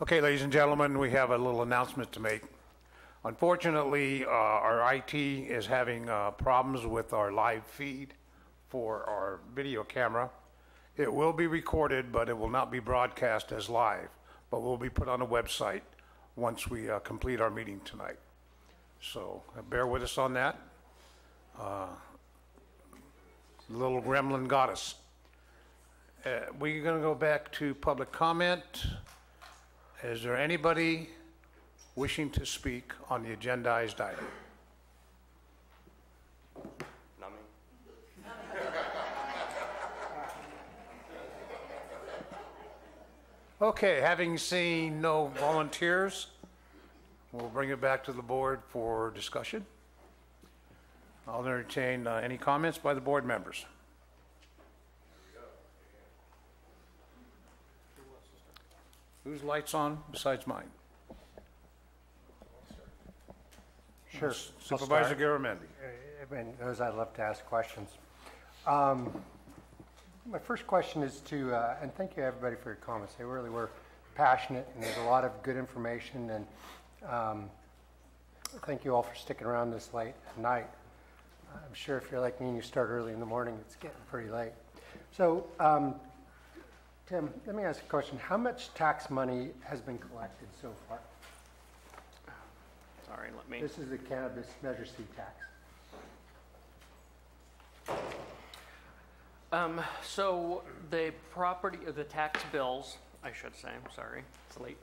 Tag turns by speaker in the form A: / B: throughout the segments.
A: Okay, ladies and gentlemen, we have a little announcement to make. Unfortunately, our IT is having problems with our live feed for our video camera. It will be recorded, but it will not be broadcast as live, but will be put on the website once we complete our meeting tonight. So bear with us on that. Little gremlin got us. We're going to go back to public comment. Is there anybody wishing to speak on the agendized item?
B: Not me.
A: Okay, having seen no volunteers, we'll bring it back to the board for discussion. I'll entertain any comments by the board members. Whose light's on besides mine?
C: Sure.
A: Supervisor Garamendi.
C: Everyone knows I love to ask questions. My first question is to, and thank you everybody for your comments. They really were passionate, and there's a lot of good information, and thank you all for sticking around this late at night. I'm sure if you're like me and you start early in the morning, it's getting pretty late. So, Tim, let me ask a question. How much tax money has been collected so far?
B: Sorry, let me.
C: This is the cannabis Measure C tax.
B: So the property, the tax bills, I should say, I'm sorry, it's late.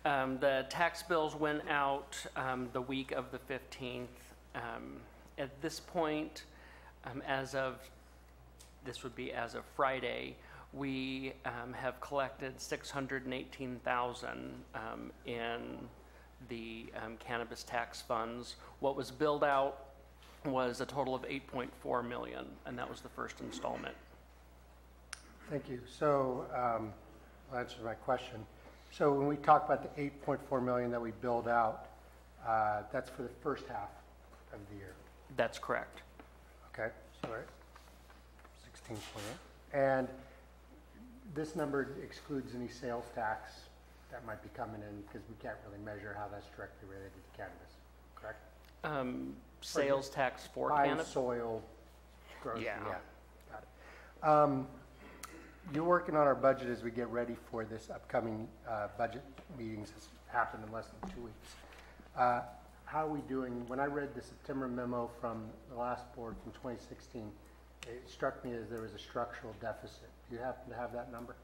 B: The tax bills went out the week of the 15th. At this point, this would be as of Friday, we have collected $618,000 in the cannabis tax funds. What was billed out was a total of $8.4 million, and that was the first installment.
C: Thank you. So I'll answer my question. So when we talk about the $8.4 million that we billed out, that's for the first half of the year.
B: That's correct.
C: Okay, so 16.8. And this number excludes any sales tax that might be coming in because we can't really measure how that's directly related to cannabis, correct?
B: Sales tax for
C: By
B: cannabis?
C: soil growth.
B: Yeah.
C: Got it. You're working on our budget as we get ready for this upcoming budget meetings that's happened in less than 2 weeks. How are we doing? When I read the September memo from the last board from 2016, it struck me as there was a structural deficit. Do you happen to have that number?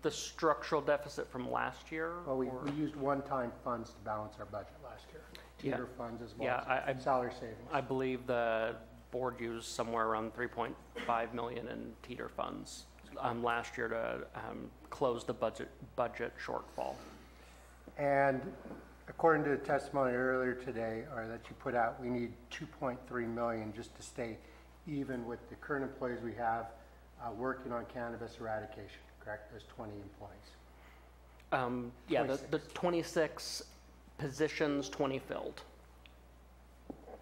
B: The structural deficit from last year?
C: Well, we used one-time funds to balance our budget last year. Teeter funds as well as salary savings.
B: I believe the board used somewhere around $3.5 million in teeter funds last year to close the budget shortfall.
C: And according to the testimony earlier today, or that you put out, we need $2.3 million just to stay even with the current employees we have working on cannabis eradication, correct? There's 20 employees.
B: Yeah, the 26 positions, 20 filled.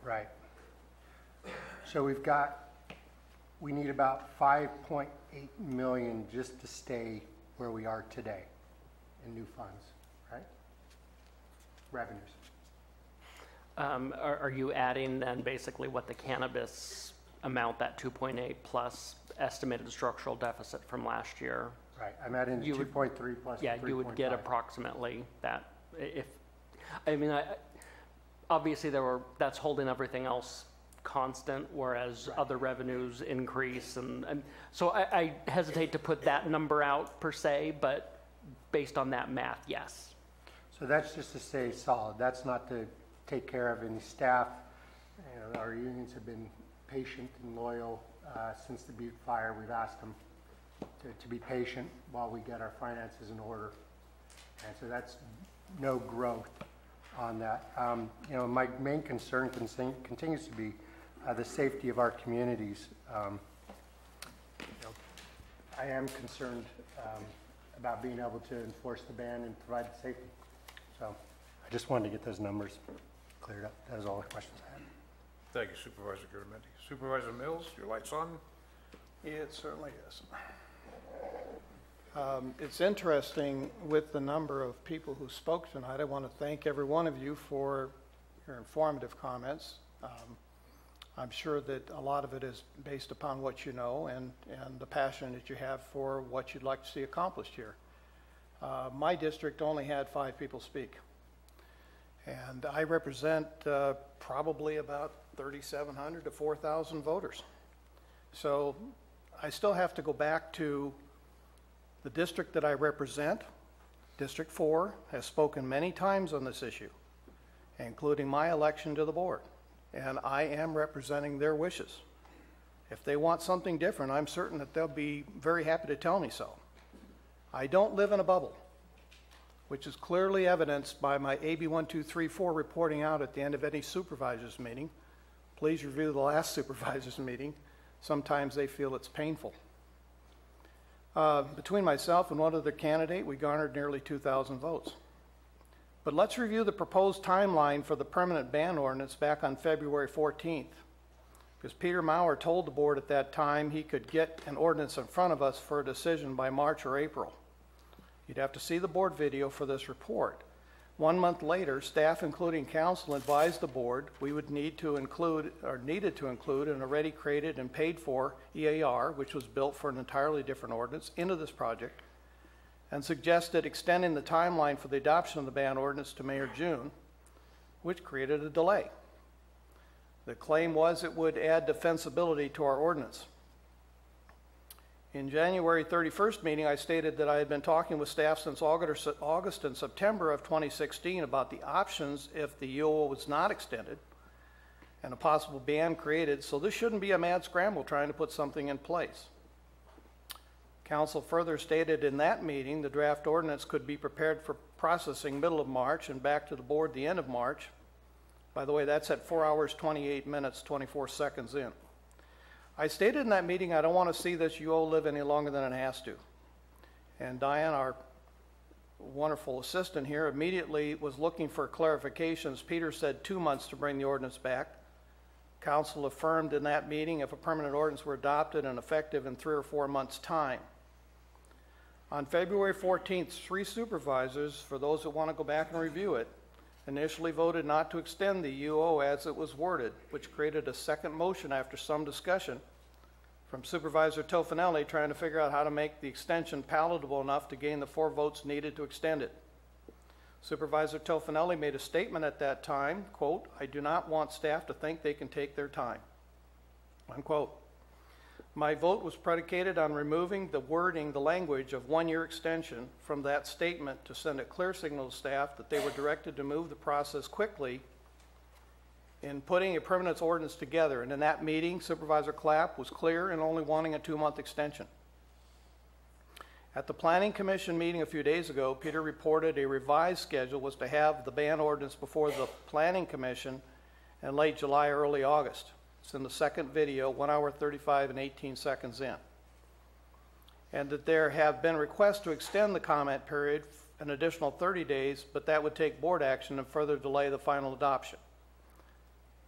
C: Right. So we need about 5.8 million just to stay where we are today in new funds, right? Revenues.
B: Are you adding then basically what the cannabis amount, that 2.8 plus estimated structural deficit from last year?
C: Right, I'm adding the 2.3 plus.
B: Yeah, you would get approximately that. Obviously that's holding everything else constant, whereas other revenues increase, and so I hesitate to put that number out per se, but based on that math, yes.
C: So that's just to stay solid. That's not to take care of any staff. You know, our unions have been patient and loyal since the Butte fire. We've asked them to be patient while we get our finances in order, and so that's no growth on that. You know, my main concern continues to be the safety of our communities. You know, I am concerned about being able to enforce the ban and provide safety. So I just wanted to get those numbers cleared up. That was all the questions I had.
A: Thank you, Supervisor Garamendi. Supervisor Mills, your light's on.
D: Yeah, it certainly is. It's interesting with the number of people who spoke tonight. I want to thank every one of you for your informative comments. I'm sure that a lot of it is based upon what you know and the passion that you have for what you'd like to see accomplished here. My district only had 5 people speak, and I represent probably about 3,700 to 4,000 voters. So I still have to go back to the district that I represent. District 4 has spoken many times on this issue, including my election to the board, and I am representing their wishes. If they want something different, I'm certain that they'll be very happy to tell me so. I don't live in a bubble, which is clearly evidenced by my AB 1234 reporting out at the end of any supervisor's meeting. Please review the last supervisor's meeting. Sometimes they feel it's painful. Between myself and one other candidate, we garnered nearly 2,000 votes. But let's review the proposed timeline for the permanent ban ordinance back on February 14th. Because Peter Maurer told the board at that time he could get an ordinance in front of us for a decision by March or April. You'd have to see the board video for this report. 1 month later, staff, including council, advised the board we would needed to include an already created and paid for EAR, which was built for an entirely different ordinance, into this project, and suggested extending the timeline for the adoption of the ban ordinance to May or June, which created a delay. The claim was it would add defensibility to our ordinance. In January 31st meeting, I stated that I had been talking with staff since August and September of 2016 about the options if the UO was not extended and a possible ban created, so this shouldn't be a mad scramble trying to put something in place. Council further stated in that meeting the draft ordinance could be prepared for processing middle of March and back to the board the end of March. By the way, that's at 4 hours, 28 minutes, 24 seconds in. I stated in that meeting I don't want to see this UO live any longer than it has to. And Diane, our wonderful assistant here, immediately was looking for clarifications. Peter said 2 months to bring the ordinance back. Council affirmed in that meeting if a permanent ordinance were adopted and effective in 3 or 4 months' time. On February 14th, 3 supervisors, for those that want to go back and review it, initially voted not to extend the UO as it was worded, which created a second motion after some discussion from Supervisor Tofinelli trying to figure out how to make the extension palatable enough to gain the 4 votes needed to extend it. Supervisor Tofinelli made a statement at that time, quote, "I do not want staff to think they can take their time," unquote. My vote was predicated on removing the wording, the language of 1-year extension from that statement to send a clear signal to staff that they were directed to move the process quickly in putting a permanent ordinance together. And in that meeting, Supervisor Clapp was clear in only wanting a 2-month extension. At the Planning Commission meeting a few days ago, Peter reported a revised schedule was to have the ban ordinance before the Planning Commission in late July, early August. It's in the second video, 1 hour, 35 and 18 seconds in. And that there have been requests to extend the comment period an additional 30 days, but that would take board action and further delay the final adoption.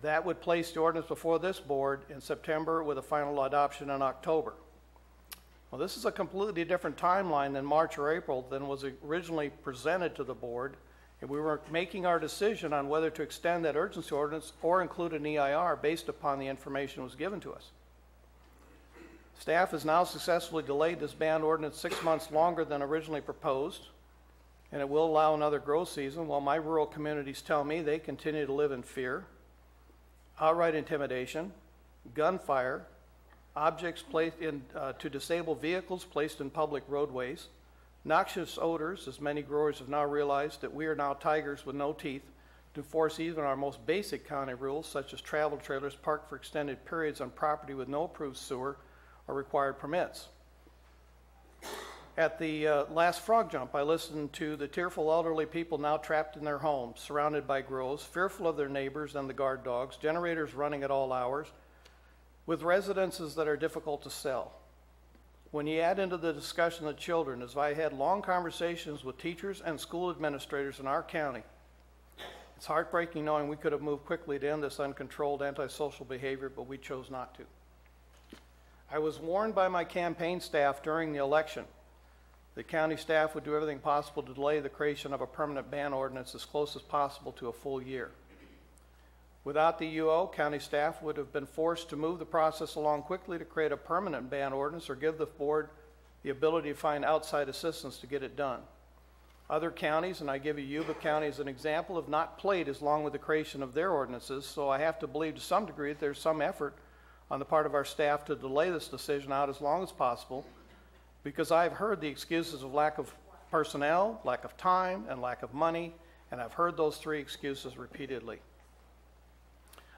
D: That would place the ordinance before this board in September with a final adoption in October. Well, this is a completely different timeline than March or April than was originally presented to the board. And we were making our decision on whether to extend that urgency ordinance or include an EIR based upon the information that was given to us. Staff has now successfully delayed this ban ordinance 6 months longer than originally proposed, and it will allow another grow season while my rural communities tell me they continue to live in fear, outright intimidation, gunfire, objects placed in to disable vehicles placed in public roadways, noxious odors, as many growers have now realized that we are now tigers with no teeth to enforce even our most basic county rules, such as travel trailers parked for extended periods on property with no approved sewer or required permits. At the last frog jump, I listened to the tearful elderly people now trapped in their homes, surrounded by grows, fearful of their neighbors and the guard dogs, generators running at all hours, with residences that are difficult to sell. When you add into the discussion the children, as I had long conversations with teachers and school administrators in our county, it's heartbreaking knowing we could have moved quickly to end this uncontrolled antisocial behavior, but we chose not to. I was warned by my campaign staff during the election The county staff would do everything possible to delay the creation of a permanent ban ordinance as close as possible to a full year. Without the UO, county staff would have been forced to move the process along quickly to create a permanent ban ordinance or give the board the ability to find outside assistance to get it done. Other counties, and I give you Yuba County as an example, have not played as long with the creation of their ordinances, so I have to believe to some degree that there's some effort on the part of our staff to delay this decision out as long as possible, because I've heard the excuses of lack of personnel, lack of time, and lack of money, and I've heard those three excuses repeatedly.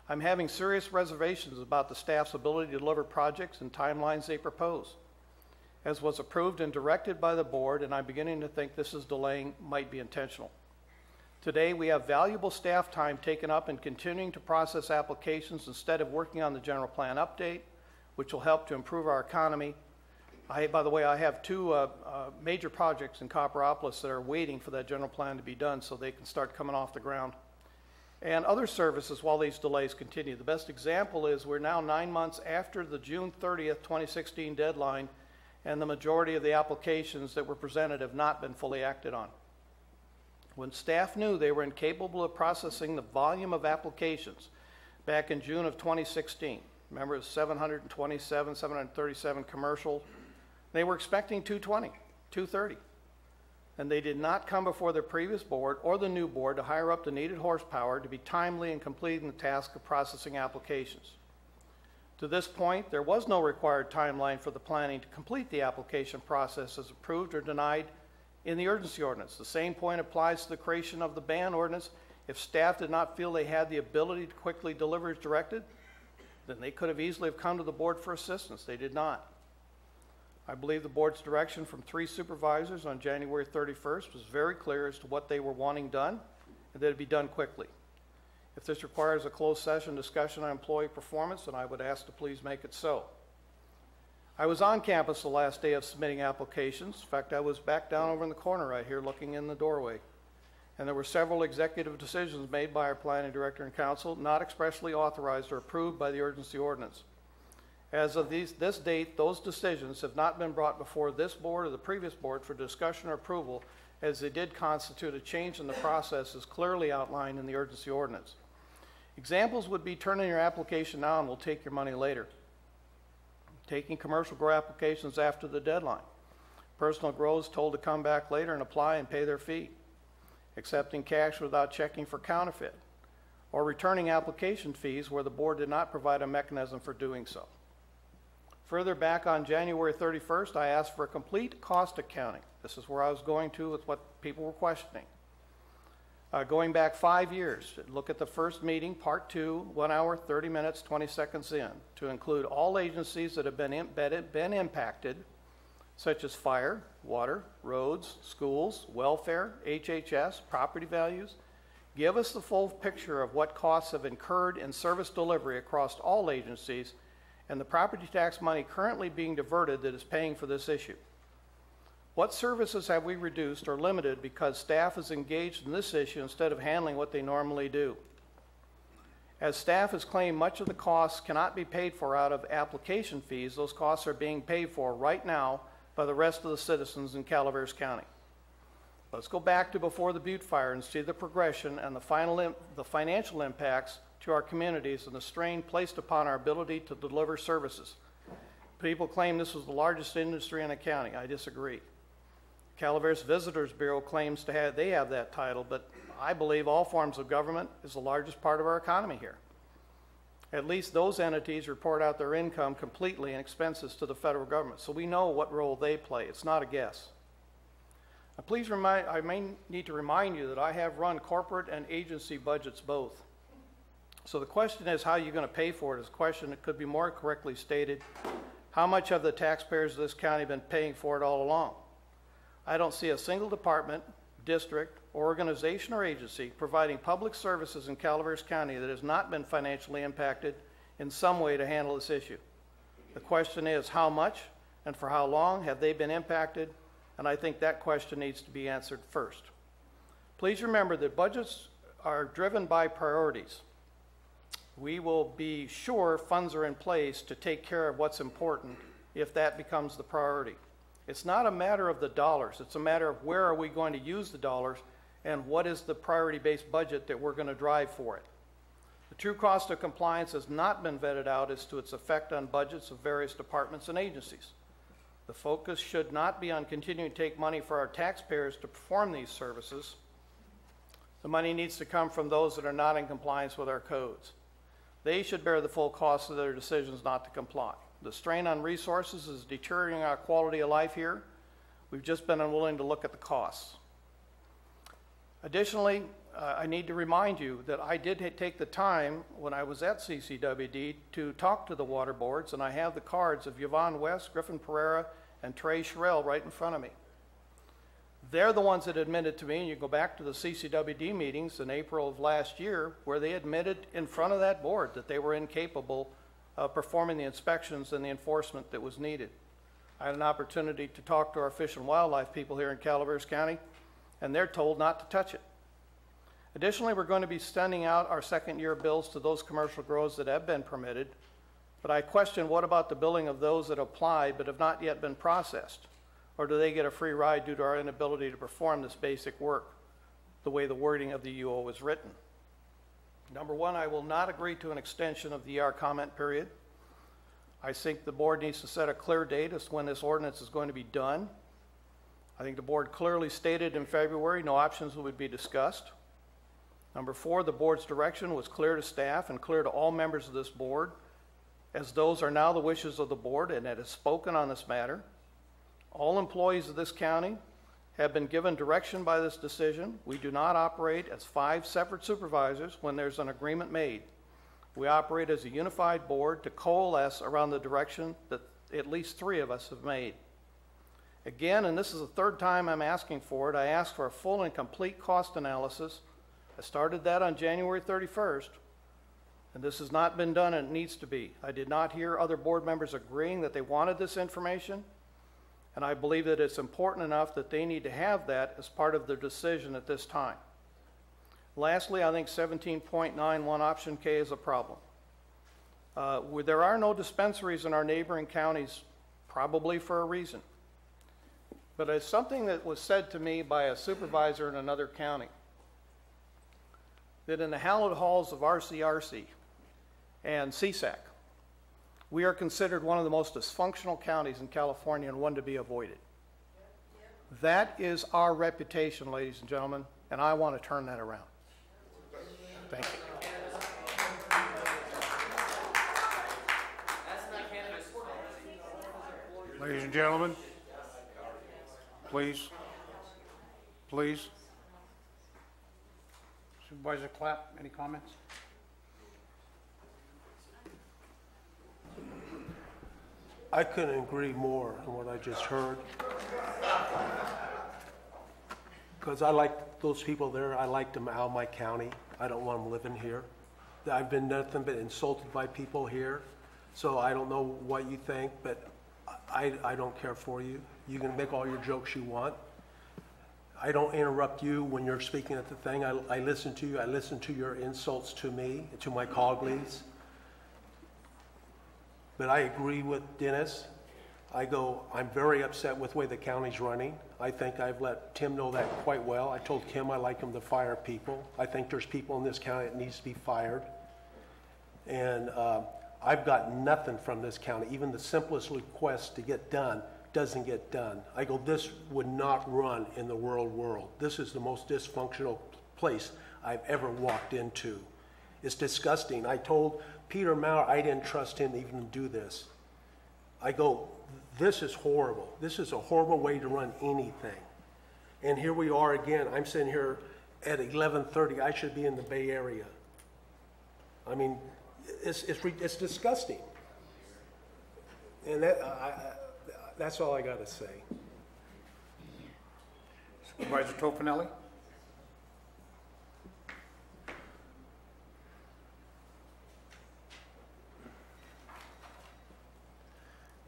D: I'm having serious reservations about the staff's ability to deliver projects and timelines they propose. As was approved and directed by the board, and I'm beginning to think this is delaying might be intentional. Today, we have valuable staff time taken up in continuing to process applications instead of working on the general plan update, which will help to improve our economy. By the way, I have two major projects in Copperopolis that are waiting for that general plan to be done so they can start coming off the ground. And other services while these delays continue. The best example is we're now 9 months after the June 30th, 2016 deadline, and the majority of the applications that were presented have not been fully acted on. When staff knew they were incapable of processing the volume of applications back in June of 2016, remember it was 727, 737 commercial, they were expecting 220, 230. And they did not come before the previous board or the new board to hire up the needed horsepower to be timely in completing the task of processing applications. To this point, there was no required timeline for the planning to complete the application process as approved or denied in the urgency ordinance. The same point applies to the creation of the ban ordinance. If staff did not feel they had the ability to quickly deliver as directed, then they could have easily have come to the board for assistance. They did not. I believe the board's direction from 3 supervisors on January 31st was very clear as to what they were wanting done and that it be done quickly. If this requires a closed session discussion on employee performance, then I would ask to please make it so. I was on campus the last day of submitting applications. In fact, I was back down over in the corner right here looking in the doorway. And there were several executive decisions made by our planning director and council not expressly authorized or approved by the urgency ordinance. As of this date, those decisions have not been brought before this board or the previous board for discussion or approval, as they did constitute a change in the process as clearly outlined in the urgency ordinance. Examples would be turn in your application now and we'll take your money later. Taking commercial grow applications after the deadline. Personal grow is told to come back later and apply and pay their fee. Accepting cash without checking for counterfeit. Or returning application fees where the board did not provide a mechanism for doing so. Further back on January 31st, I asked for a complete cost accounting. This is where I was going to with what people were questioning. Going back 5 years, look at the first meeting, part 2, 1 hour, 30 minutes, 20 seconds in, to include all agencies that have been impacted, such as fire, water, roads, schools, welfare, HHS, property values. Give us the full picture of what costs have incurred in service delivery across all agencies and the property tax money currently being diverted that is paying for this issue. What services have we reduced or limited because staff is engaged in this issue instead of handling what they normally do? As staff has claimed much of the costs cannot be paid for out of application fees, those costs are being paid for right now by the rest of the citizens in Calaveras County. Let's go back to before the Butte fire and see the progression and the financial impacts to our communities and the strain placed upon our ability to deliver services. People claim this was the largest industry in the county. I disagree. Calaveras Visitors Bureau claims they have that title, but I believe all forms of government is the largest part of our economy here. At least those entities report out their income completely and expenses to the federal government, so we know what role they play. It's not a guess. Now, I may need to remind you that I have run corporate and agency budgets both. So the question is, how are you going to pay for it is a question that could be more correctly stated. How much have the taxpayers of this county been paying for it all along? I don't see a single department, district, organization, or agency providing public services in Calaveras County that has not been financially impacted in some way to handle this issue. The question is, how much and for how long have they been impacted? And I think that question needs to be answered first. Please remember that budgets are driven by priorities. We will be sure funds are in place to take care of what's important if that becomes the priority. It's not a matter of the dollars. It's a matter of where are we going to use the dollars and what is the priority-based budget that we're going to drive for it. The true cost of compliance has not been vetted out as to its effect on budgets of various departments and agencies. The focus should not be on continuing to take money for our taxpayers to perform these services. The money needs to come from those that are not in compliance with our codes. They should bear the full cost of their decisions not to comply. The strain on resources is deteriorating our quality of life here. We've just been unwilling to look at the costs. Additionally, I need to remind you that I did take the time when I was at CCWD to talk to the water boards, and I have the cards of Yvonne West, Griffin Pereira, and Trey Sherrill right in front of me. They're the ones that admitted to me, and you go back to the CCWD meetings in April of last year, where they admitted in front of that board that they were incapable of performing the inspections and the enforcement that was needed. I had an opportunity to talk to our fish and wildlife people here in Calaveras County, and they're told not to touch it. Additionally, we're going to be sending out our second-year bills to those commercial grows that have been permitted, but I question what about the billing of those that applied but have not yet been processed? Or do they get a free ride due to our inability to perform this basic work, the way the wording of the UO is written? Number one, I will not agree to an extension of the ER comment period. I think the board needs to set a clear date as to when this ordinance is going to be done. I think the board clearly stated in February no options would be discussed. Number four, the board's direction was clear to staff and clear to all members of this board, as those are now the wishes of the board and it has spoken on this matter. All employees of this county have been given direction by this decision. We do not operate as 5 separate supervisors when there's an agreement made. We operate as a unified board to coalesce around the direction that at least 3 of us have made. Again, and this is the 3rd time I'm asking for it, I asked for a full and complete cost analysis. I started that on January 31st, and this has not been done, and it needs to be. I did not hear other board members agreeing that they wanted this information, and I believe that it's important enough that they need to have that as part of their decision at this time. Lastly, I think 17.91 option K is a problem. There are no dispensaries in our neighboring counties, probably for a reason. But it's something that was said to me by a supervisor in another county, that in the hallowed halls of RCRC and CSAC, we are considered one of the most dysfunctional counties in California and one to be avoided. That is our reputation, ladies and gentlemen, and I want to turn that around. Thank you.
A: Ladies and gentlemen, please. Supervisor Clapp, any comments?
E: I couldn't agree more on what I just heard. Because I like those people there. I like them out of my county. I don't want them living here. I've been nothing but insulted by people here. So I don't know what you think, but I don't care for you. You can make all your jokes you want. I don't interrupt you when you're speaking at the thing. I listen to you. I listen to your insults to me, to my colleagues. But I agree with Dennis. I'm very upset with the way the county's running. I think I've let Tim know that quite well. I told Kim I like him to fire people. I think there's people in this county that needs to be fired. And I've got nothing from this county. Even the simplest request to get done doesn't get done. I go, this would not run in the world. This is the most dysfunctional place I've ever walked into. It's disgusting. I told Peter Maurer I didn't trust him to even do this. I go, this is horrible. This is a horrible way to run anything. And here we are again. I'm sitting here at 11:30. I should be in the Bay Area. I mean, it's disgusting. And that's all I got to say.
A: Supervisor Tofinelli?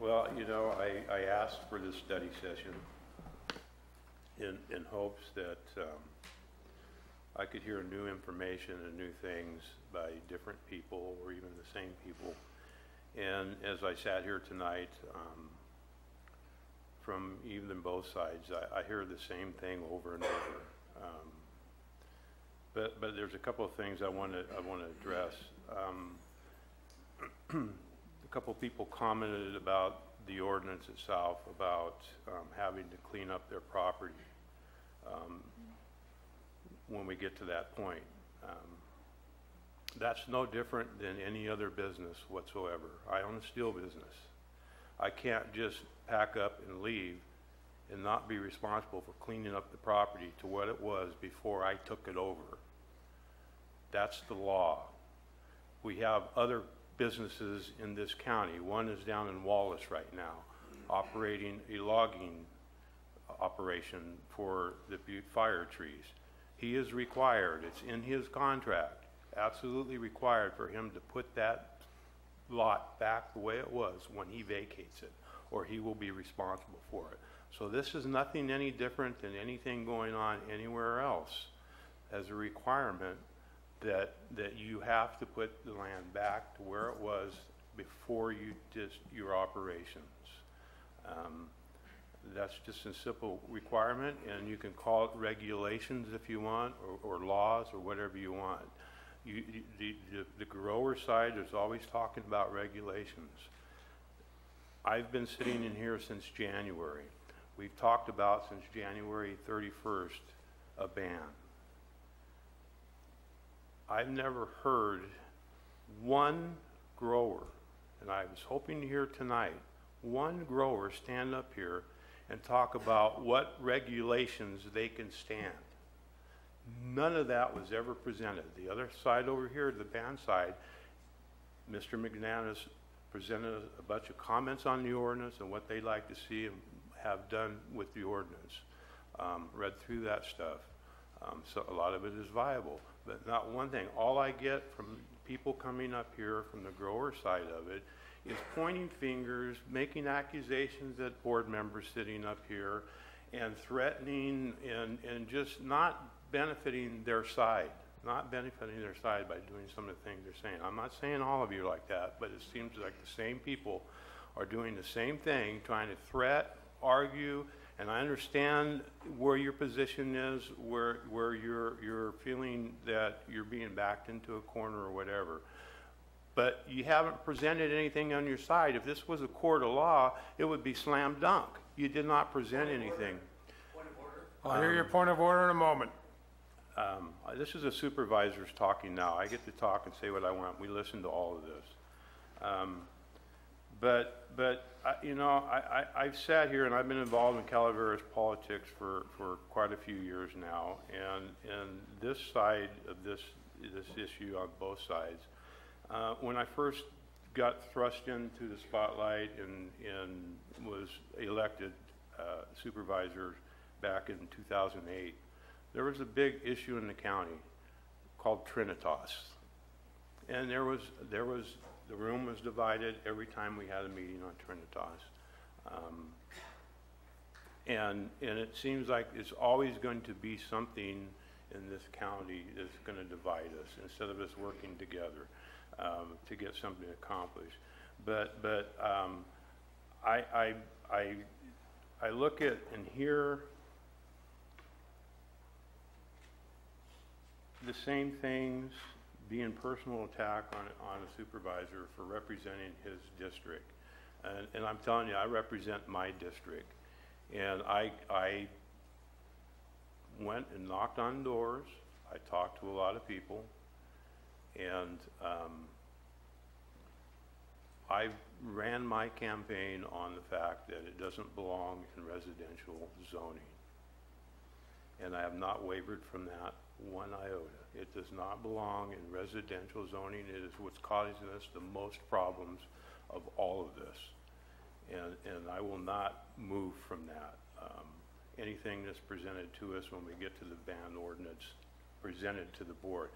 F: Well, you know, I asked for this study session in hopes that I could hear new information and new things by different people or even the same people. And as I sat here tonight, from even both sides. I hear the same thing over and over. But there's a couple of things I want to address. A couple of people commented about the ordinance itself, about having to clean up their property when we get to that point. That's no different than any other business whatsoever. I own a steel business. I can't just pack up and leave and not be responsible for cleaning up the property to what it was before I took it over. That's the law. We have other businesses in this county. One is down in Wallace right now, operating a logging operation for the Butte fire trees. He is required, it's in his contract, absolutely required for him to put that lot back the way it was when he vacates it, or he will be responsible for it. So this is nothing any different than anything going on anywhere else as a requirement that you have to put the land back to where it was before you did your operations. That's just a simple requirement, and you can call it regulations if you want, or laws, or whatever you want. The grower side is always talking about regulations. I've been sitting in here since January. We've talked about since January 31st a ban. I've never heard one grower, and I was hoping to hear tonight, one grower stand up here and talk about what regulations they can stand. None of that was ever presented. The other side over here, the ban side, Mr. McNanus presented a bunch of comments on the ordinance and what they'd like to see and have done with the ordinance. Read through that stuff. So a lot of it is viable, but not one thing. All I get from people coming up here from the grower side of it is pointing fingers, making accusations at board members sitting up here, and threatening and just not benefiting their side, by doing some of the things they're saying. I'm not saying all of you are like that, but it seems like the same people are doing the same thing, trying to threat, argue, and I understand where your position is, where you're feeling that you're being backed into a corner or whatever. But you haven't presented anything on your side. If this was a court of law, it would be slam dunk. You did not present anything.
A: Point of order. I'll hear your point of order in a moment.
F: This is a supervisor's talking now. I get to talk and say what I want. We listen to all of this. You know, I've sat here and I've been involved in Calaveras politics for quite a few years now, and this side of this issue on both sides. When I first got thrust into the spotlight and was elected supervisor back in 2008, there was a big issue in the county called Trinitas, and the room was divided every time we had a meeting on Trinitas, and it seems like it's always going to be something in this county that's going to divide us instead of us working together to get something accomplished. But I look at and hear the same things being personal attack on a supervisor for representing his district. And I'm telling you, I represent my district. And I went and knocked on doors. I talked to a lot of people. And I ran my campaign on the fact that it doesn't belong in residential zoning. And I have not wavered from that one iota. It does not belong in residential zoning. It is what's causing us the most problems of all of this. And I will not move from that. Anything that's presented to us when we get to the ban ordinance presented to the board.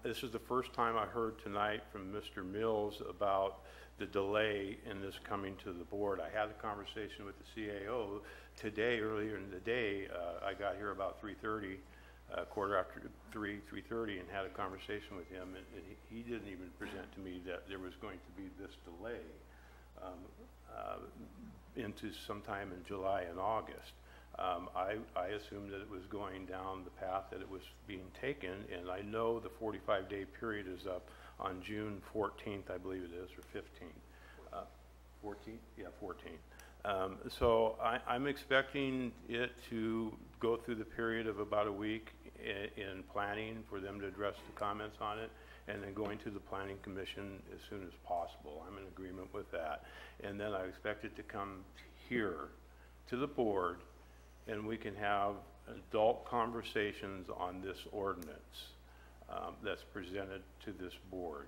F: This is the first time I heard tonight from Mr. Mills about the delay in this coming to the board. I had a conversation with the CAO today, earlier in the day. I got here about 3:30, quarter after 3:30, and had a conversation with him, and he didn't even present to me that there was going to be this delay. into sometime in July and August. I assumed that it was going down the path that it was being taken, and I know the 45-day period is up on June 14th, I believe it is, or 15th. 14th? Yeah, 14th. So I'm expecting it to go through the period of about a week in planning for them to address the comments on it, and then going to the Planning Commission as soon as possible. I'm in agreement with that. And then I expect it to come here to the board, and we can have adult conversations on this ordinance that's presented to this board.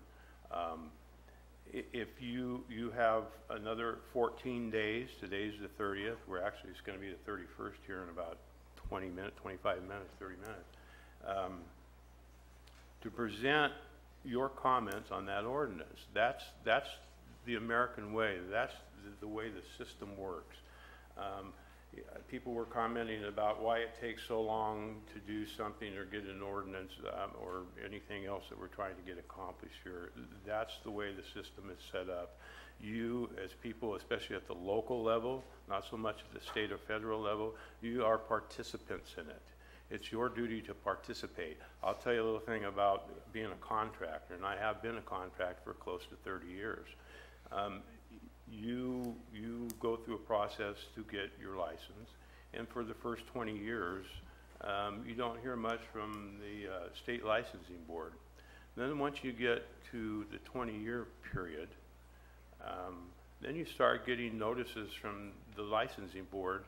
F: If you have another 14 days, today's the 30th, it's going to be the 31st here in about 20 minutes, 25 minutes, 30 minutes, to present your comments on that ordinance. That's the American way. That's the way the system works. People were commenting about why it takes so long to do something or get an ordinance or anything else that we're trying to get accomplished here. That's the way the system is set up. You, as people, especially at the local level, not so much at the state or federal level, you are participants in it. It's your duty to participate. I'll tell you a little thing about being a contractor, and I have been a contractor for close to 30 years. You go through a process to get your license, and for the first 20 years, you don't hear much from the state licensing board. Then once you get to the 20-year period, then you start getting notices from the licensing board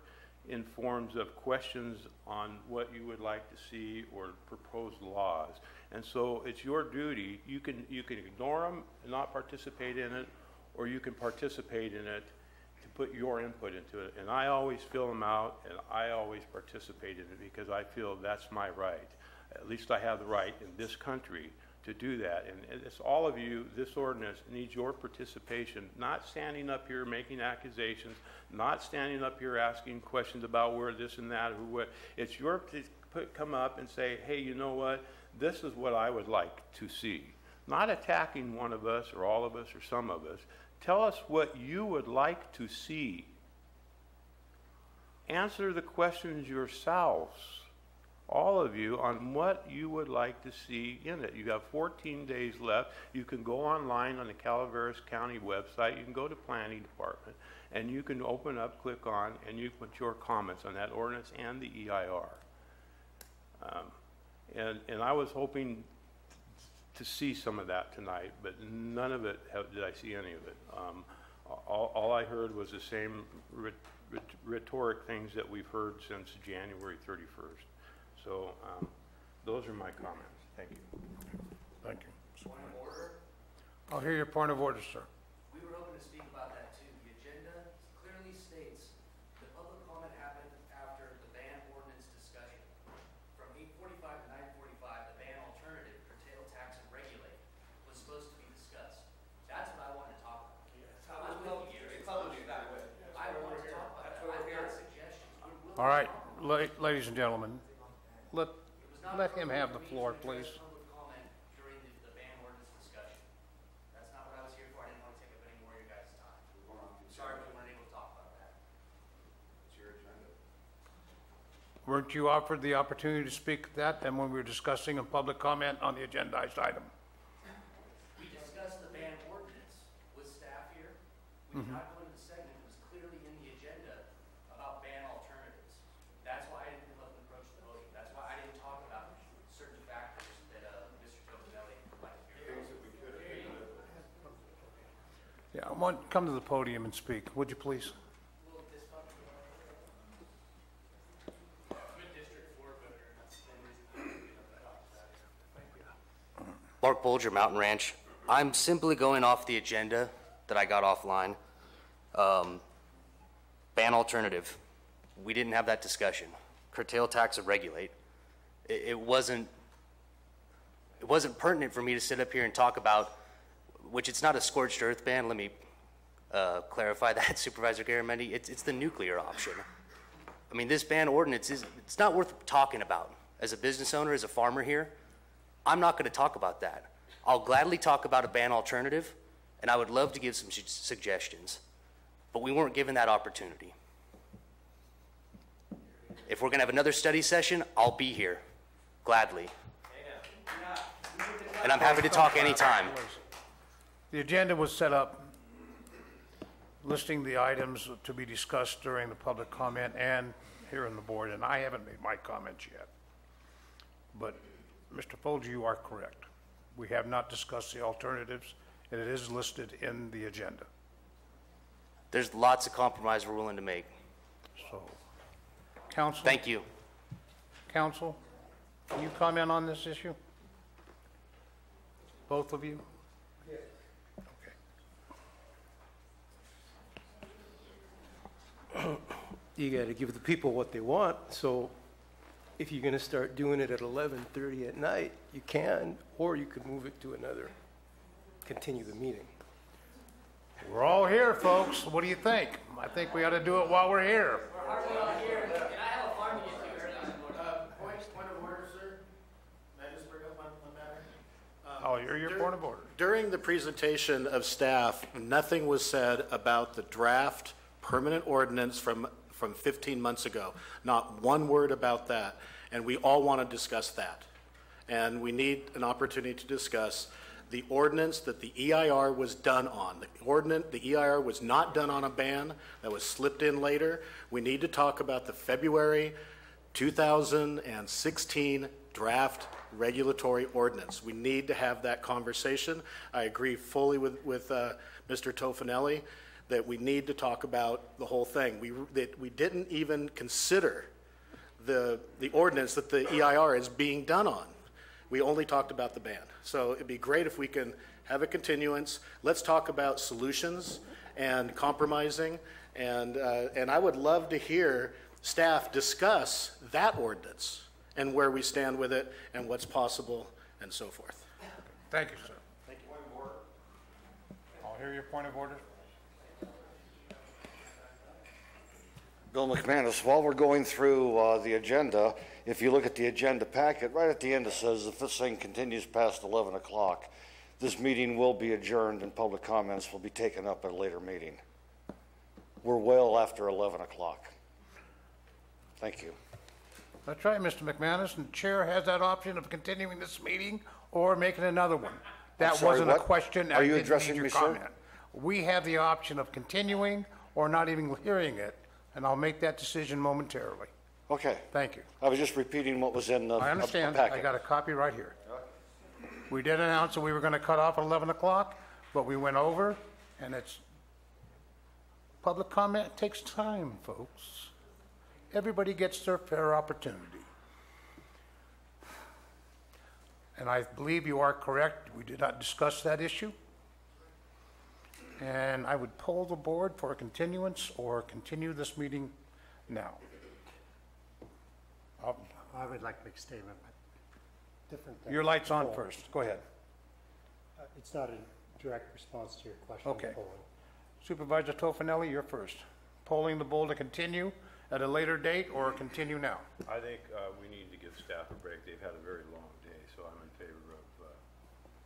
F: in forms of questions on what you would like to see or proposed laws. And so it's your duty. You can ignore them and not participate in it, or you can participate in it to put your input into it. And I always fill them out, and I always participate in it because I feel that's my right. At least I have the right in this country to do that. And it's all of you, this ordinance needs your participation, not standing up here making accusations, not standing up here asking questions about where this and that or what. It's your to come up and say, hey, you know what? This is what I would like to see. Not attacking one of us or all of us or some of us. Tell us what you would like to see. Answer the questions yourselves, all of you, on what you would like to see in it. You have 14 days left. You can go online on the Calaveras County website. You can go to Planning Department, and you can open up, click on, and you put your comments on that ordinance and the EIR. And I was hoping to see some of that tonight, but none of it did I see any of it. All I heard was the same rhetoric things that we've heard since January 31st. So those are my comments. Thank you.
A: Thank you.
G: Point of order.
A: I'll hear your point of order, sir.
G: We were hoping to speak about that too. The agenda clearly states the public comment happened after the ban ordinance discussion. From 8:45 to 9:45, the ban alternative, curtail, tax, and regulate, was supposed to be discussed. That's what I wanted to talk about. I'm with you, Gary. I wanted to talk about that. I've got suggestions.
A: All right, ladies and gentlemen, let him have the floor, please.
G: Public comment during the ban ordinance discussion. That's not what I was here for. I didn't want to take up any more of your guys' time. Sorry we weren't able to talk about that. It's your agenda.
A: Weren't you offered the opportunity to speak that then when we were discussing a public comment on the agendized item?
G: We discussed the ban ordinance with staff here. We did not go into the segment. It was clearly in the agenda about ban alternatives. That's why I didn't come up and approach the voting. That's why I didn't talk about certain factors that Mr. Tobinelli provided here.
A: Yeah, come to the podium and speak, would you please?
G: Mark Bolger, Mountain Ranch. I'm simply going off the agenda that I got offline. Ban alternative. We didn't have that discussion. Curtail, tax, or regulate. It wasn't pertinent for me to sit up here and talk about, which it's not a scorched earth ban. Let me clarify that, Supervisor Garamendi. It's the nuclear option. I mean, this ban ordinance it's not worth talking about. As a business owner, as a farmer here, I'm not going to talk about that. I'll gladly talk about a ban alternative, and I would love to give some suggestions.
H: but we weren't given that opportunity. If we're going to have another study session, I'll be here, gladly. And I'm happy to talk anytime.
A: The agenda was set up listing the items to be discussed during the public comment and here on the board, and I haven't made my comments yet. But, Mr. Folger, you are correct. We have not discussed the alternatives, and it is listed in the agenda.
H: There's lots of compromise we're willing to make.
A: So, counsel?
H: Thank you.
A: Counsel, can you comment on this issue? Both of you? Yes. Okay.
I: You got to give the people what they want. So if you're going to start doing it at 11:30 at night, you can, or you could move it to another, continue the meeting.
A: We're all here, folks. What do you think? I think we ought to do it while we're here.
J: Point of order, sir. May I just bring up one matter?
A: Oh, you're your point of order.
J: During the presentation of staff, nothing was said about the draft permanent ordinance from 15 months ago. Not one word about that. And we all want to discuss that. And we need an opportunity to discuss the ordinance that the EIR was done on. The EIR was not done on a ban. That was slipped in later. We need to talk about the February 2016 draft regulatory ordinance. We need to have that conversation. I agree fully with Mr. Tofinelli that we need to talk about the whole thing. We didn't even consider the ordinance that the EIR is being done on. We only talked about the ban. So it'd be great if we can have a continuance. Let's talk about solutions and compromising. And I would love to hear staff discuss that ordinance and where we stand with it and what's possible and so forth.
A: Thank you, sir. Thank you. Point of order. I'll hear your point of order.
K: Bill McManus, while we're going through the agenda, if you look at the agenda packet, right at the end it says if this thing continues past 11 o'clock, this meeting will be adjourned and public comments will be taken up at a later meeting. We're well after 11 o'clock. Thank you.
A: That's right, Mr. McManus, and the chair has that option of continuing this meeting or making another one. That
K: sorry,
A: wasn't
K: what?
A: a question.
K: Are you
A: I didn't
K: addressing
A: need your
K: me, sir?
A: comment. We have the option of continuing or not even hearing it, and I'll make that decision momentarily.
K: Okay.
A: Thank you.
K: I was just repeating what was in the
A: I understand.
K: packet.
A: I got a copy right here. We did announce that we were going to cut off at 11 o'clock, but we went over, and it's public comment. It takes time, folks. Everybody gets their fair opportunity. And I believe you are correct. We did not discuss that issue. And I would poll the board for a continuance or continue this meeting now.
C: I would like to make a statement, but different than.
A: Your light's on
C: poll.
A: first. Go ahead.
C: It's not a direct response to your question.
A: Okay.
C: Polling.
A: Supervisor Tofinelli, you're first. Polling the board to continue at a later date or continue now?
F: I think we need to give staff a break. They've had a very long day, so I'm in favor of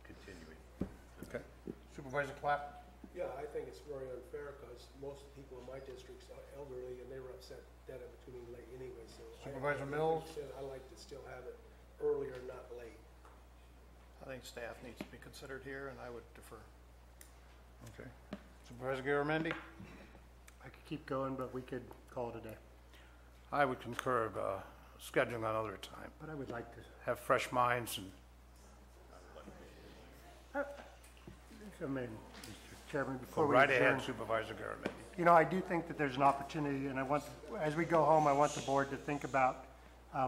F: continuing.
A: Okay. Supervisor Clapp?
E: Yeah, I think it's very unfair because most people in my districts are elderly and they were upset that it was coming late anyway, so.
A: Supervisor Mills?
E: I like to still have it earlier, not late.
D: I think staff needs to be considered here, and I would defer.
A: Okay. Supervisor Garamendi?
C: I could keep going, but we could call it a day.
A: I would concur of scheduling another time.
C: But I would like to.
A: Have fresh minds and
C: If I may, Mr. Chairman,
A: go
C: before we
A: right
C: adjourn,
A: ahead, Supervisor Garamendi.
C: you know, I do think that there's an opportunity, and I want, as we go home, I want the board to think about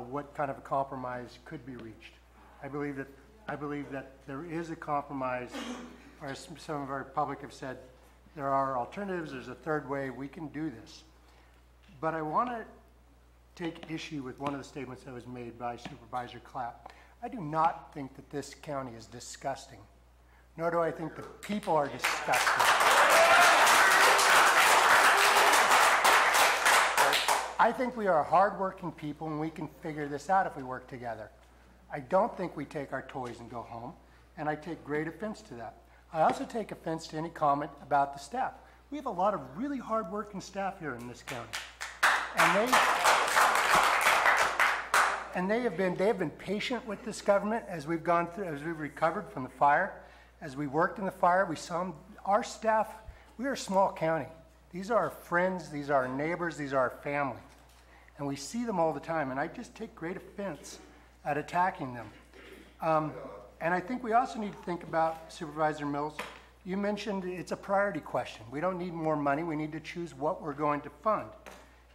C: what kind of a compromise could be reached. I believe that there is a compromise, or as some of our public have said, there are alternatives, there's a third way, we can do this. But I want to take issue with one of the statements that was made by Supervisor Clapp. I do not think that this county is disgusting, nor do I think the people are disgusting. I think we are hardworking people and we can figure this out if we work together. I don't think we take our toys and go home, and I take great offense to that. I also take offense to any comment about the staff. We have a lot of really hard-working staff here in this county. And they have been patient with this government as we've gone through, as we've recovered from the fire. As we worked in the fire, we saw them, our staff, we are a small county. These are our friends, these are our neighbors, these are our family. And we see them all the time, and I just take great offense at attacking them. And I think we also need to think about, Supervisor Mills, you mentioned it's a priority question. We don't need more money, we need to choose what we're going to fund.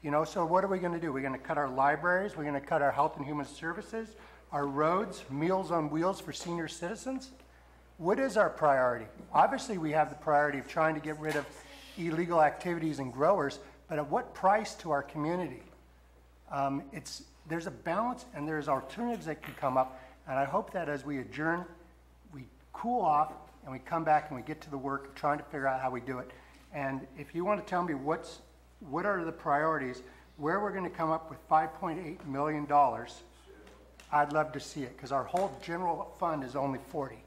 C: You know, so what are we going to do? We're going to cut our libraries, we're going to cut our health and human services, our roads, Meals on Wheels for senior citizens? What is our priority? Obviously, we have the priority of trying to get rid of illegal activities and growers, but at what price to our community? There's a balance and there's alternatives that can come up, and I hope that as we adjourn, we cool off and we come back and we get to the work of trying to figure out how we do it. And if you want to tell me what are the priorities, where we're going to come up with $5.8 million, I'd love to see it, because our whole general fund is only 40.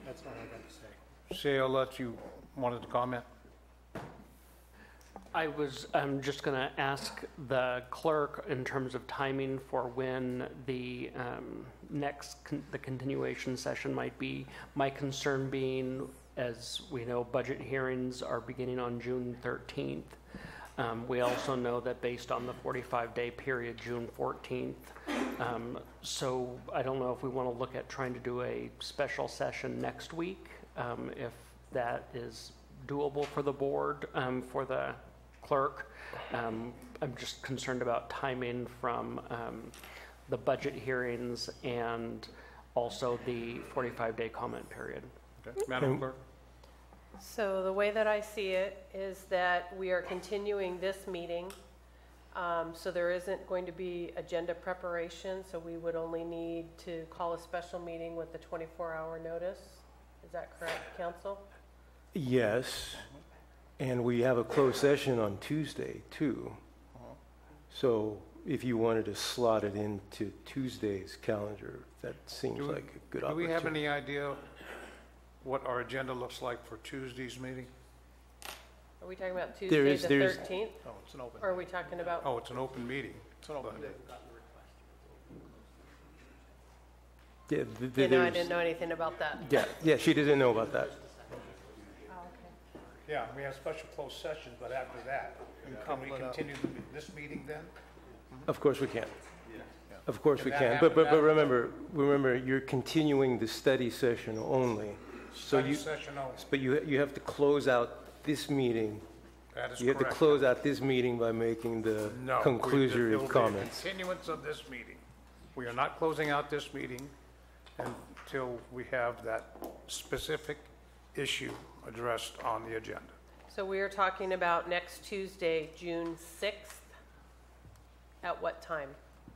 C: That's all I got to say.
A: Say, I'll let you wanted to comment.
B: I was just going to ask the clerk in terms of timing for when the the continuation session might be. My concern being, as we know, budget hearings are beginning on June 13th. We also know that based on the 45-day period, June 14th. So I don't know if we want to look at trying to do a special session next week, if that is doable for the board, for the clerk. I'm just concerned about timing from the budget hearings and also the 45-day comment period.
A: Okay. Madam Clerk?
L: So the way that I see it is that we are continuing this meeting. So there isn't going to be agenda preparation, so we would only need to call a special meeting with the 24-hour notice. Is that correct, Council?
I: Yes, and we have a closed session on Tuesday, too. So if you wanted to slot it into Tuesday's calendar, that seems like a good opportunity.
A: Do we have any idea what our agenda looks like for Tuesday's meeting?
L: Are we talking about Tuesday the 13th?
A: Oh, it's an open.
L: Or are we talking about?
A: Oh, it's an open meeting.
D: It's an open day.
I: Yeah,
L: I didn't know anything about that.
I: Yeah, she doesn't know about that.
L: Oh, okay.
A: Yeah, we have special closed sessions, but after that, can we continue this meeting then?
I: Of course we can. Of course we
A: Can
I: can.
A: that
I: But
A: happen
I: remember, you're continuing the study session only. So
A: Study session only.
I: But you have to close out this meeting.
A: That is
I: You have to
A: correct.
I: close out this meeting by making the
A: No,
I: conclusory
A: it'll be a
I: comments.
A: continuance of this meeting. We are not closing out this meeting until we have that specific issue addressed on the agenda.
L: So we are talking about next Tuesday, June 6th. At what time?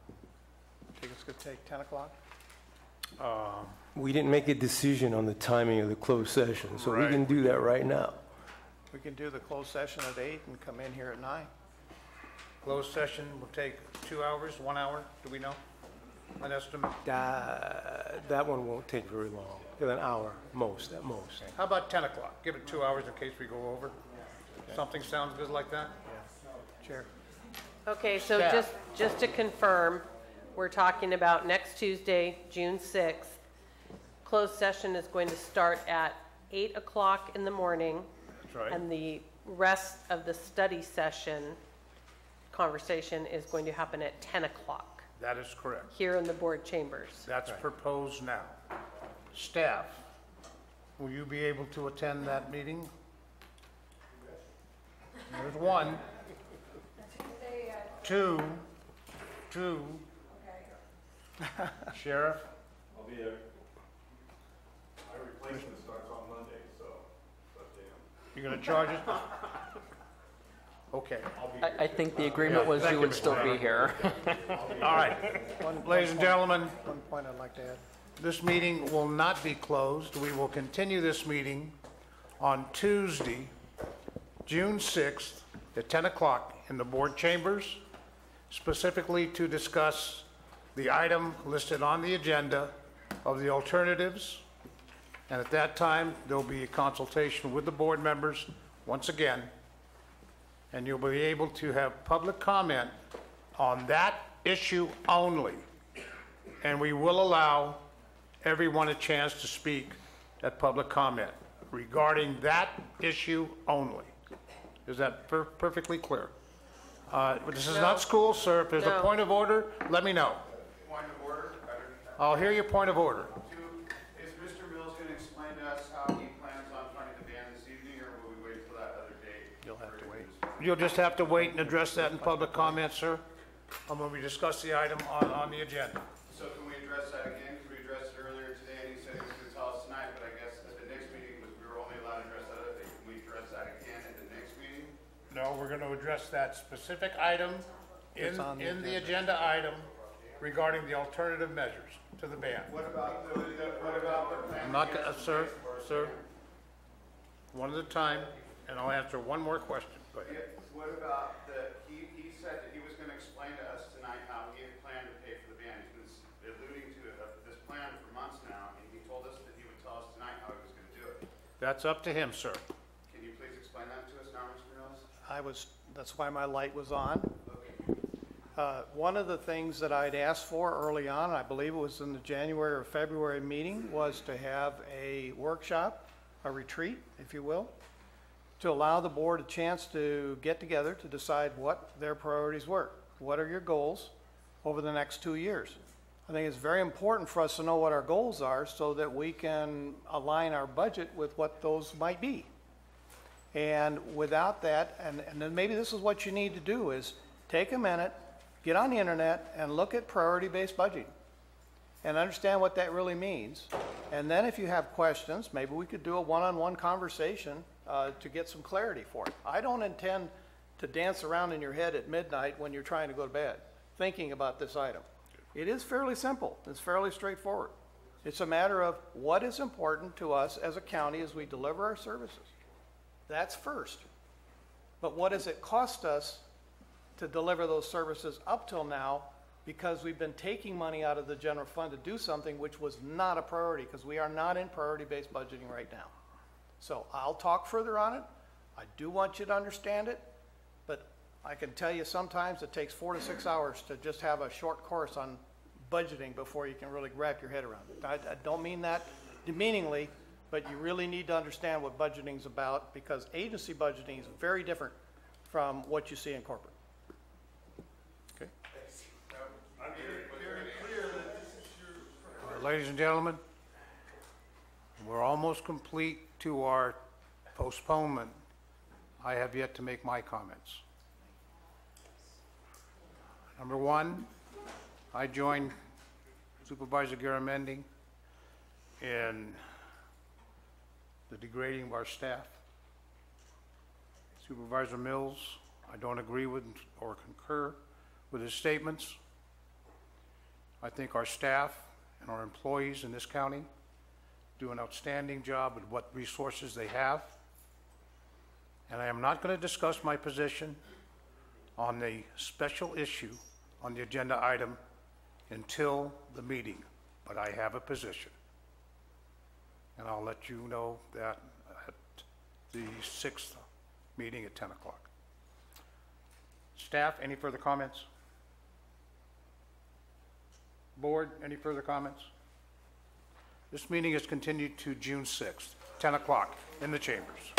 D: I think it's going to take 10 o'clock.
I: We didn't make a decision on the timing of the closed session, so we
A: Right.
I: can do that right now.
D: We can do the closed session at 8 and come in here at 9.
A: Closed session will take 2 hours, 1 hour, do we know? An estimate?
I: That one won't take very long, an hour, most, at most.
A: How about 10 o'clock? Give it 2 hours in case we go over. Something sounds good like that?
D: Chair.
L: Okay, so
A: Staff.
L: just to confirm, we're talking about next Tuesday, June 6th. Closed session is going to start at 8 o'clock in the morning.
A: That's right.
L: And the rest of the study session conversation is going to happen at 10 o'clock
A: That is correct.
L: here in the board chambers.
A: That's proposed now. Staff, will you be able to attend that meeting? There's one. Two. Sheriff?
F: I'll be there. My replacement starts on Monday, so it's up to him.
A: You gonna charge us? Okay.
B: I think the agreement was
A: Thank
B: you
A: you,
B: would
A: Mr.
B: still be
A: Brown.
B: here.
A: All right. Ladies and gentlemen,
D: One point I'd like to add.
A: this meeting will not be closed. We will continue this meeting on Tuesday, June 6th at 10 o'clock in the board chambers, specifically to discuss the item listed on the agenda of the alternatives. And at that time, there'll be a consultation with the board members once again, and you'll be able to have public comment on that issue only. And we will allow everyone a chance to speak at public comment regarding that issue only. Is that perfectly clear? This is not school, sir. If there's a
L: No.
A: point of order, let me know.
M: Point of order.
A: I'll hear your point of order.
M: Is Mr. Mills going to explain to us how he plans on funding the band this evening, or will we wait till that other date?
D: You'll have to wait.
A: You'll just have to wait and address that in public comment, sir, when we discuss the item on the agenda.
M: So can we address that again? Because we addressed it earlier today, and he said he was going to tell us tonight, but I guess at the next meeting, we were only allowed to address that other thing. Can we address that again at the next meeting?
A: No, we're going to address that specific item
D: It's on the
A: in the agenda item regarding the alternative measures to the ban.
M: What about the plan?
A: I'm not, sir, one at a time, and I'll answer one more question. Go ahead.
M: What about he said that he was going to explain to us tonight how he had planned to pay for the band. He's been alluding to this plan for months now, and he told us that he would tell us tonight how he was going to do it.
A: That's up to him, sir.
M: Can you please explain that to us now, Mr. Mills?
D: That's why my light was on. One of the things that I'd asked for early on, I believe it was in the January or February meeting, was to have a workshop, a retreat, if you will, to allow the board a chance to get together to decide what their priorities were. What are your goals over the next 2 years? I think it's very important for us to know what our goals are so that we can align our budget with what those might be. And without that, and then maybe this is what you need to do, is take a minute, get on the internet and look at priority-based budgeting and understand what that really means. And then if you have questions, maybe we could do a one-on-one conversation to get some clarity for it. I don't intend to dance around in your head at midnight when you're trying to go to bed thinking about this item. It is fairly simple. It's fairly straightforward. It's a matter of what is important to us as a county as we deliver our services. That's first. But what does it cost us to deliver those services up till now, because we've been taking money out of the general fund to do something which was not a priority, because we are not in priority-based budgeting right now. So I'll talk further on it. I do want you to understand it, but I can tell you sometimes it takes 4 to 6 hours to just have a short course on budgeting before you can really wrap your head around it. I don't mean that demeaningly, but you really need to understand what budgeting is about, because agency budgeting is very different from what you see in corporate. Okay.
A: Ladies and gentlemen, we're almost complete to our postponement. I have yet to make my comments. Number one, I joined Supervisor Garamendi in the degrading of our staff. Supervisor Mills, I don't agree with or concur with his statements. I think our staff and our employees in this county do an outstanding job with what resources they have. And I am not going to discuss my position on the special issue on the agenda item until the meeting, but I have a position. And I'll let you know that at the 6th meeting at 10 o'clock. Staff, any further comments? Board, any further comments? This meeting is continued to June 6th, 10 o'clock in the chambers.